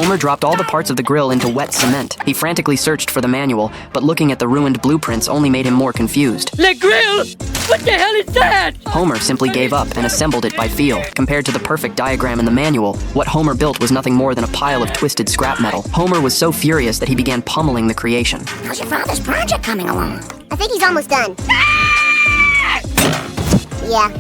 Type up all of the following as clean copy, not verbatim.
Homer dropped all the parts of the grill into wet cement. He frantically searched for the manual, but looking at the ruined blueprints only made him more confused. Le grill? What the hell is that? Homer simply gave up and assembled it by feel. Compared to the perfect diagram in the manual, what Homer built was nothing more than a pile of twisted scrap metal. Homer was so furious that he began pummeling the creation. How's your father's project coming along? I think he's almost done. Yeah.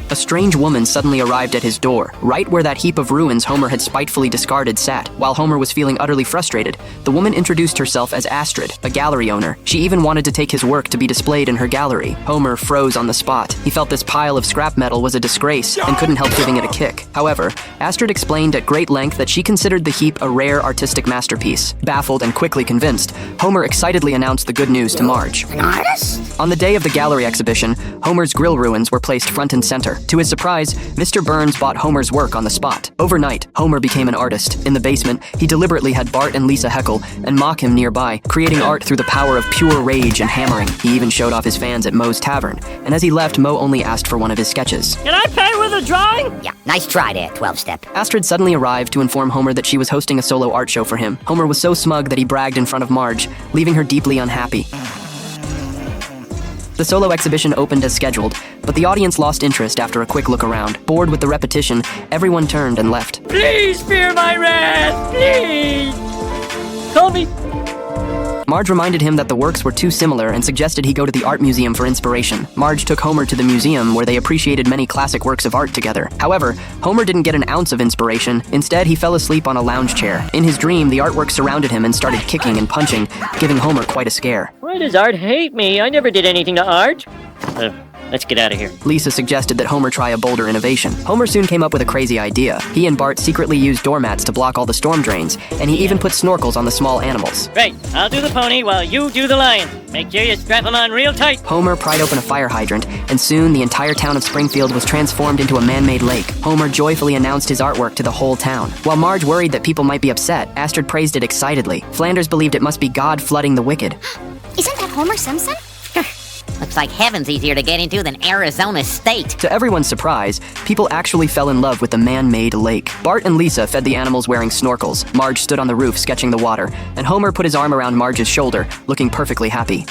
A strange woman suddenly arrived at his door, right where that heap of ruins Homer had spitefully discarded sat. While Homer was feeling utterly frustrated, the woman introduced herself as Astrid, a gallery owner. She even wanted to take his work to be displayed in her gallery. Homer froze on the spot. He felt this pile of scrap metal was a disgrace and couldn't help giving it a kick. However, Astrid explained at great length that she considered the heap a rare artistic masterpiece. Baffled and quickly convinced, Homer excitedly announced the good news to Marge. An artist? On the day of the gallery exhibition, Homer's grill ruins were placed front and center. To his surprise, Mr. Burns bought Homer's work on the spot. Overnight, Homer became an artist. In the basement, he deliberately had Bart and Lisa heckle and mock him nearby, creating art through the power of pure rage and hammering. He even showed off his fans at Moe's Tavern, and as he left, Moe only asked for one of his sketches. Can I pay with a drawing? Yeah, nice try there, 12-step. Astrid suddenly arrived to inform Homer that she was hosting a solo art show for him. Homer was so smug that he bragged in front of Marge, leaving her deeply unhappy. The solo exhibition opened as scheduled, but the audience lost interest after a quick look around. Bored with the repetition, everyone turned and left. Please fear my wrath, please! Call me. Marge reminded him that the works were too similar and suggested he go to the art museum for inspiration. Marge took Homer to the museum where they appreciated many classic works of art together. However, Homer didn't get an ounce of inspiration. Instead, he fell asleep on a lounge chair. In his dream, the artwork surrounded him and started kicking and punching, giving Homer quite a scare. Why does Art hate me? I never did anything to Art. Let's get out of here. Lisa suggested that Homer try a bolder innovation. Homer soon came up with a crazy idea. He and Bart secretly used doormats to block all the storm drains, and he even put snorkels on the small animals. Right, I'll do the pony while you do the lion. Make sure you strap him on real tight. Homer pried open a fire hydrant, and soon the entire town of Springfield was transformed into a man-made lake. Homer joyfully announced his artwork to the whole town. While Marge worried that people might be upset, Astrid praised it excitedly. Flanders believed it must be God flooding the wicked. Isn't that Homer Simpson? Looks like heaven's easier to get into than Arizona State. To everyone's surprise, people actually fell in love with the man-made lake. Bart and Lisa fed the animals wearing snorkels. Marge stood on the roof sketching the water, and Homer put his arm around Marge's shoulder, looking perfectly happy.